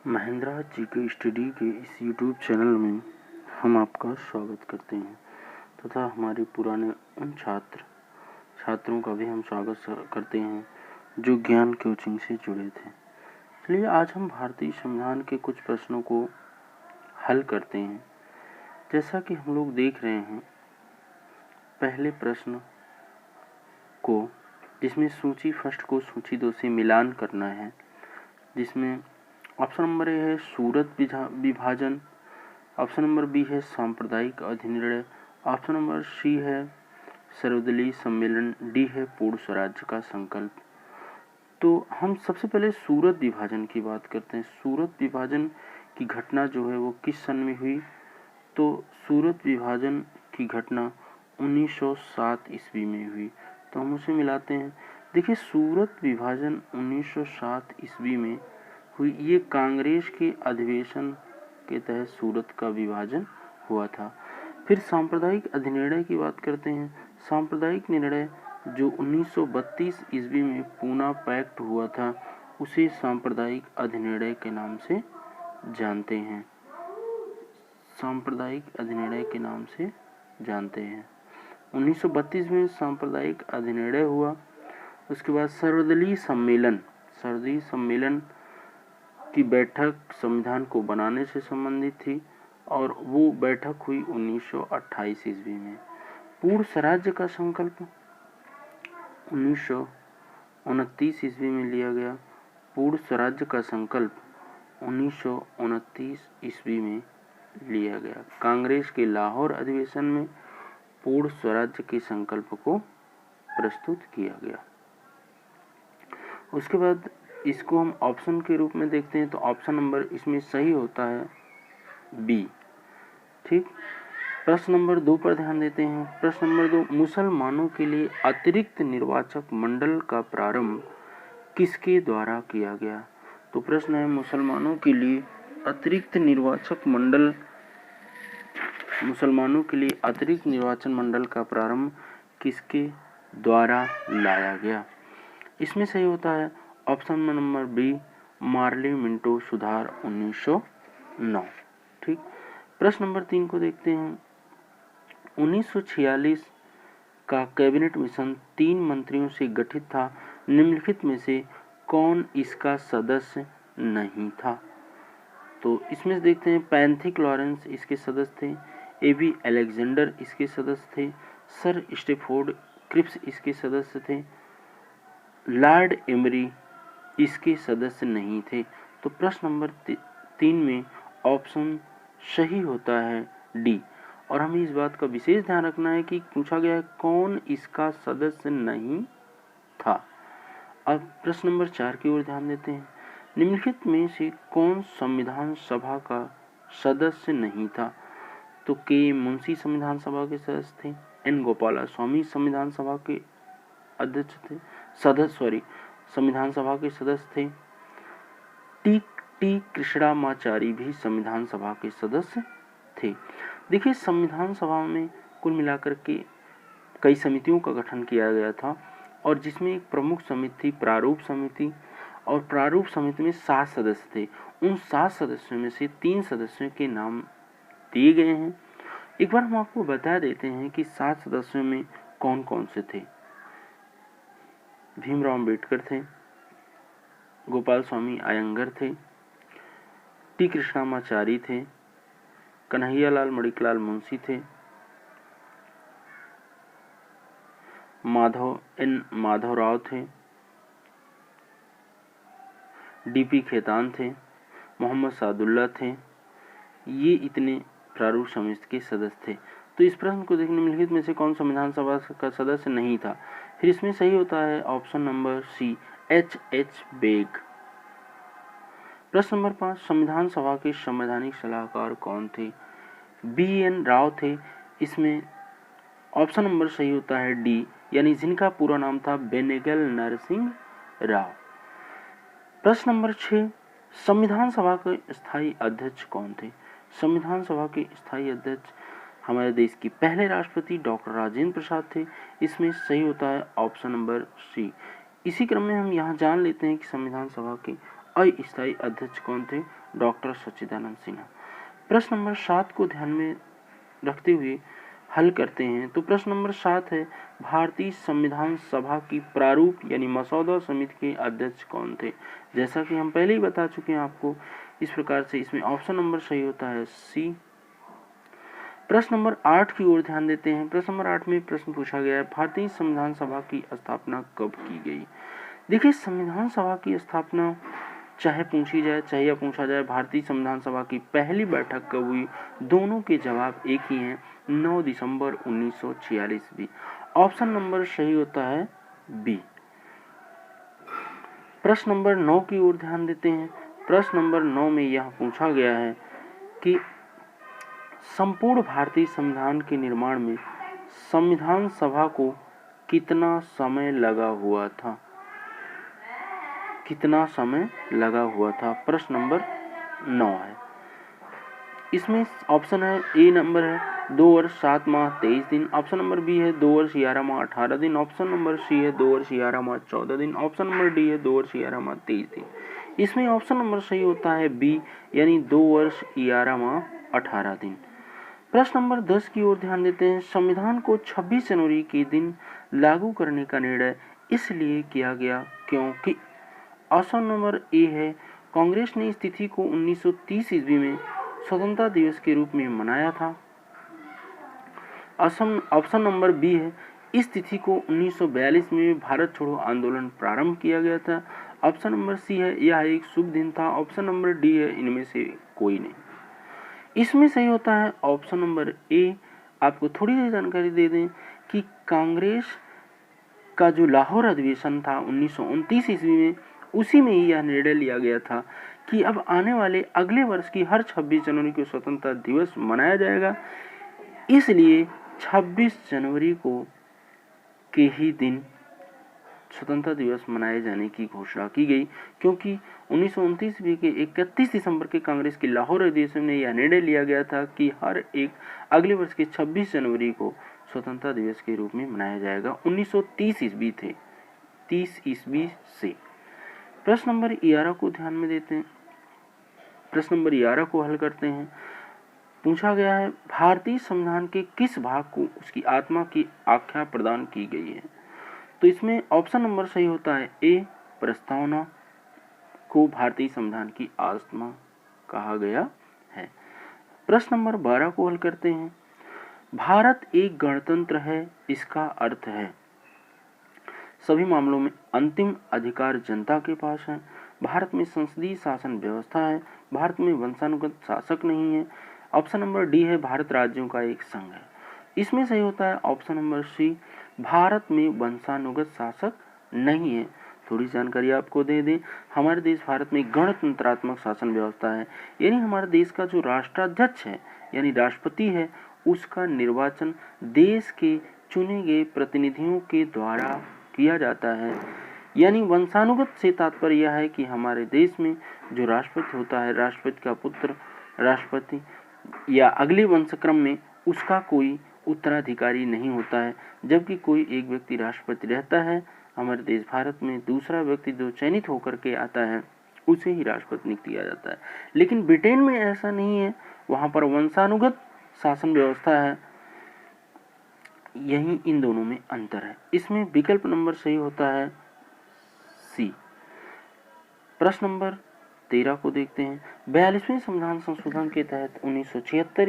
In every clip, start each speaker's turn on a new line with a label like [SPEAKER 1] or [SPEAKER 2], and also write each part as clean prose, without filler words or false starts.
[SPEAKER 1] महेंद्रा जी के स्टडी के इस यूट्यूब चैनल में हम आपका स्वागत करते हैं तथा हमारे पुराने उन छात्रों का भी हम स्वागत करते हैं जो ज्ञान कोचिंग से जुड़े थे। चलिए आज हम भारतीय संविधान के कुछ प्रश्नों को हल करते हैं। जैसा कि हम लोग देख रहे हैं पहले प्रश्न को, जिसमें सूची फर्स्ट को सूची 2 से मिलान करना है, जिसमें ऑप्शन नंबर ए है सूरत विभाजन, ऑप्शन नंबर बी है सांप्रदायिक अधिनिर्णय, ऑप्शन नंबर सी है सर्वदलीय सम्मेलन, डी है पूर्ण स्वराज्य का संकल्प। तो हम सबसे पहले सूरत विभाजन की बात करते हैं। सूरत विभाजन की घटना जो है वो किस सन में हुई? तो सूरत विभाजन की घटना 1907 ईस्वी में हुई। तो हम उसे मिलाते हैं। देखिए सूरत विभाजन 1907 ईस्वी में हुई। ये कांग्रेस के अधिवेशन के तहत सूरत का विभाजन हुआ था। फिर सांप्रदायिक अधिनिर्णय की बात करते हैं। सांप्रदायिक निर्णय जो 1932 ईस्वी में पूना पैक्ट हुआ था, उसे सांप्रदायिक अधिनिर्णय के नाम से जानते हैं। सांप्रदायिक अधिनिर्णय के नाम से जानते हैं। 1932 में सांप्रदायिक अधिनिर्णय हुआ। उसके बाद सर्वदलीय सम्मेलन की बैठक संविधान को बनाने से संबंधित थी और वो बैठक हुई 1928 ईस्वी में। पूर्ण स्वराज्य का संकल्प 1929 ईस्वी में लिया गया। पूर्ण स्वराज्य का संकल्प 1929 ईस्वी में लिया गया। कांग्रेस के लाहौर अधिवेशन में पूर्ण स्वराज्य के संकल्प को प्रस्तुत किया गया। उसके बाद इसको हम ऑप्शन के रूप में देखते हैं तो ऑप्शन नंबर इसमें सही होता है बी। ठीक। प्रश्न नंबर 2 पर ध्यान देते हैं। प्रश्न नंबर 2, मुसलमानों के लिए अतिरिक्त निर्वाचक मंडल का प्रारंभ किसके द्वारा किया गया? तो प्रश्न है मुसलमानों के लिए अतिरिक्त निर्वाचन मंडल का प्रारंभ किसके द्वारा लाया गया? इसमें सही होता है option number B, Morley Minto सुधार 1909। ठीक। प्रश्न नंबर 3 को देखते हैं। 1946 का कैबिनेट मिशन 3 मंत्रियों से गठित था। निम्नलिखित में से कौन इसका सदस्य नहीं था? तो इसमें देखते हैं पैंथिक लॉरेंस इसके सदस्य थे, एबी अलेक्जेंडर इसके सदस्य थे, सर स्टेफोर्ड क्रिप्स इसके सदस्य थे, लॉर्ड एमरी इसके सदस्य नहीं थे। तो प्रश्न नंबर 3 में ऑप्शन सही होता है डी। और हमें इस बात का विशेष ध्यान रखना है कि पूछा गया है कौन इसका सदस्य नहीं था। अब प्रश्न नंबर 4 की ओर ध्यान देते हैं। निम्नलिखित में से कौन संविधान सभा का सदस्य नहीं था? तो के मुंशी संविधान सभा के सदस्य थे, एन गोपालास्वामी संविधान सभा के अध्यक्ष थे, संविधान सभा के सदस्य थे, टी कृष्णामाचारी भी संविधान सभा के सदस्य थे। देखिए संविधान सभा में कुल मिलाकर के कई समितियों का गठन किया गया था और जिसमें एक प्रमुख समिति थी प्रारूप समिति, और प्रारूप समिति में 7 सदस्य थे। उन 7 सदस्यों में से 3 सदस्यों के नाम दिए गए हैं। एक बार हम आपको बता देते हैं कि 7 सदस्यों में कौन कौन से थे। भीमराव अम्बेडकर थे, गोपाल स्वामी अयंगर थे, टी कृष्णामाचारी थे, कन्हैयालाल मणिकलाल मुंशी थे, माधवराव थे, डीपी खेतान थे, मोहम्मद सादुल्ला थे। ये इतने प्रारूप समिति के सदस्य थे। तो इस प्रश्न को देखने निम्नलिखित में से कौन संविधान सभा का सदस्य नहीं था? फिर इसमें सही होता है option number C, H Beg. प्रश्न नंबर 5, संविधान सभा के संवैधानिक सलाहकार कौन थे? बी.एन. राव थे। इसमें ऑप्शन नंबर सही होता है डी, यानी जिनका पूरा नाम था बेनेगल नरसिंह राव। प्रश्न नंबर 6, संविधान सभा के स्थायी अध्यक्ष कौन थे? संविधान सभा के स्थायी अध्यक्ष हमारे देश के पहले राष्ट्रपति डॉक्टर राजेंद्र प्रसाद थे। इसमें सही होता है ऑप्शन नंबर सी। इसी क्रम में हम यहाँ जान लेते हैं कि संविधान सभा के अस्थायी अध्यक्ष कौन थे? डॉक्टर सच्चिदानंद सिन्हा। प्रश्न नंबर 7 को ध्यान में रखते हुए हल करते हैं। तो प्रश्न नंबर 7 है, भारतीय संविधान सभा की प्रारूप यानी मसौदा समिति के अध्यक्ष कौन थे? जैसा कि हम पहले ही बता चुके हैं आपको, इस प्रकार से इसमें ऑप्शन नंबर सही होता है सी। प्रश्न नंबर 8 की ओर ध्यान देते हैं। प्रश्न नंबर 8 में प्रश्न पूछा गया है, भारतीय संविधान सभा की स्थापना कब की गई? देखिए, संविधान सभा की स्थापना चाहे पूछा जाए भारतीय संविधान सभा की पहली बैठक कब हुई, दोनों के जवाब एक ही हैं, 9 दिसंबर 1946 भी। ऑप्शन नंबर सही होता है बी। प्रश्न नंबर 9 की ओर ध्यान देते हैं। प्रश्न नंबर 9 में यह पूछा गया है कि संपूर्ण भारतीय संविधान के निर्माण में संविधान सभा को कितना समय लगा हुआ था? कितना समय लगा हुआ था? प्रश्न नंबर 9 है। इसमें ऑप्शन है, ए नंबर है 2 वर्ष 7 माह 23 दिन, ऑप्शन नंबर बी है 2 वर्ष 11 माह 18 दिन, ऑप्शन नंबर सी है 2 वर्ष 11 माह 14 दिन, ऑप्शन नंबर डी है 2 वर्ष 11 माह 23 दिन। इसमें ऑप्शन नंबर सही होता है बी, यानी 2 वर्ष 11 माह 18 दिन। प्रश्न नंबर 10 की ओर ध्यान देते हैं। संविधान को 26 जनवरी के दिन लागू करने का निर्णय इसलिए किया गया क्योंकि ऑप्शन नंबर ए है, कांग्रेस ने इस तिथि को 1930 ईस्वी में स्वतंत्रता दिवस के रूप में मनाया था। ऑप्शन नंबर बी है, इस तिथि को 1942 में भारत छोड़ो आंदोलन प्रारंभ किया गया था। ऑप्शन नंबर सी है, यह एक शुभ दिन था। ऑप्शन नंबर डी है, इनमें से कोई नहीं। इसमें सही होता है ऑप्शन नंबर ए। आपको थोड़ी सी जानकारी दे दें कि कांग्रेस का जो लाहौर अधिवेशन था 1929 ईस्वी में, उसी में ही यह निर्णय लिया गया था कि अब आने वाले अगले वर्ष की हर 26 जनवरी को स्वतंत्रता दिवस मनाया जाएगा। इसलिए 26 जनवरी को के ही दिन स्वतंत्रता दिवस मनाए जाने की घोषणा की गई, क्योंकि 1929 ईस्वी के 31 दिसंबर के कांग्रेस की लाहौर अधिवेशन में यह निर्णय लिया गया था कि हर एक अगले वर्ष के 26 जनवरी को स्वतंत्रता दिवस के रूप में मनाया जाएगा। 1930 ईस्वी थे, 30 ईस्वी से। प्रश्न नंबर 11 को ध्यान में देते हैं। प्रश्न नंबर 11 को हल करते हैं। पूछा गया है, भारतीय संविधान के किस भाग को उसकी आत्मा की आख्या प्रदान की गई है? तो इसमें ऑप्शन नंबर सही होता है ए, प्रस्तावना को भारतीय संविधान की आत्मा कहा गया है। प्रश्न नंबर 12 को हल करते हैं। भारत एक गणतंत्र है, इसका अर्थ है सभी मामलों में अंतिम अधिकार जनता के पास है। भारत में संसदीय शासन व्यवस्था है। भारत में वंशानुगत शासक नहीं है। ऑप्शन नंबर डी है, भारत राज्यों का एक संघ है। इसमें सही होता है ऑप्शन नंबर सी, भारत में वंशानुगत शासक नहीं है। थोड़ी जानकारी आपको दे दें, हमारे देश भारत में गणतंत्रात्मक शासन व्यवस्था है, यानी हमारे देश का जो राष्ट्राध्यक्ष है यानी राष्ट्रपति है, उसका निर्वाचन देश के चुने गए प्रतिनिधियों के द्वारा किया जाता है। यानी वंशानुगत से तात्पर्य यह है कि हमारे देश में जो राष्ट्रपति होता है, राष्ट्रपति का पुत्र राष्ट्रपति या अगले वंशक्रम में उसका कोई उत्तराधिकारी नहीं होता है, जबकि कोई एक व्यक्ति राष्ट्रपति रहता है हमारे देश भारत में। दूसरा व्यक्ति जो चयनित होकर के आता है उसे ही राष्ट्रपति नियुक्त किया जाता है। लेकिन ब्रिटेन में ऐसा नहीं है, वहां पर वंशानुगत शासन व्यवस्था है। यही इन दोनों में अंतर है। इसमें विकल्प नंबर सही होता है सी। प्रश्न नंबर 13 को देखते हैं। 42वें संविधान संशोधन के तहत 1976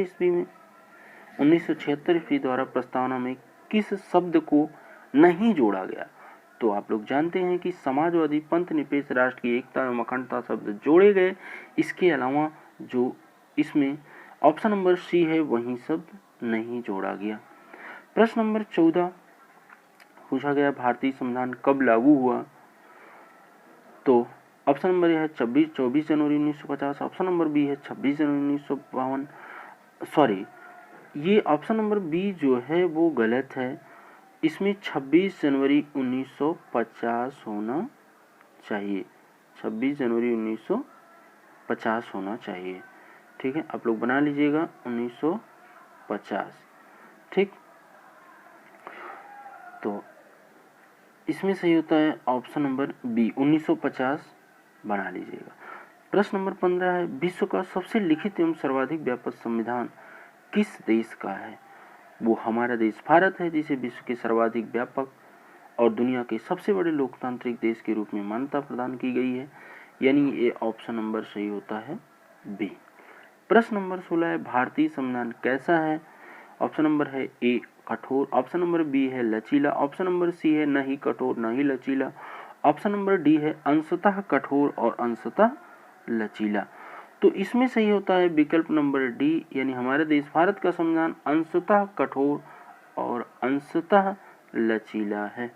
[SPEAKER 1] ईस्वी द्वारा प्रस्तावना में किस शब्द को नहीं जोड़ा गया? तो आप लोग जानते हैं कि समाजवादी पंथ निरपेक्ष राष्ट्र की एकता एवं अखंडता शब्द जोड़े गए। इसके अलावा जो इसमें ऑप्शन नंबर सी है, वही शब्द नहीं जोड़ा गया। प्रश्न नंबर 14 पूछा गया, भारतीय संविधान कब लागू हुआ? तो ऑप्शन नंबर है 24 जनवरी 1950, ऑप्शन नंबर बी है 26 जनवरी 1952। सॉरी, ये ऑप्शन नंबर बी जो है वो गलत है। इसमें 26 जनवरी 1950 होना चाहिए। 26 जनवरी 1950 होना चाहिए। ठीक है, आप लोग बना लीजिएगा 1950। ठीक, तो इसमें सही होता है ऑप्शन नंबर बी 1950 बना लीजिएगा। प्रश्न नंबर 15 है, विश्व का सबसे लिखित एवं सर्वाधिक व्यापक संविधान किस देश का है? वो हमारा देश भारत है, जिसे विश्व के सर्वाधिक व्यापक और दुनिया के सबसे बड़े लोकतांत्रिक देश के रूप में मान्यता प्रदान की गई है, यानी ये ऑप्शन नंबर सही होता है बी। प्रश्न नंबर 16 है, भारतीय संविधान कैसा है? ऑप्शन नंबर है ए कठोर, ऑप्शन नंबर बी है लचीला, ऑप्शन नंबर सी है न ही कठोर न ही लचीला, ऑप्शन नंबर डी है अंशतः कठोर और अंशतः लचीला। तो इसमें सही होता है विकल्प नंबर डी, यानी हमारे देश भारत का संविधान अंशतः कठोर और अंशतः लचीला है।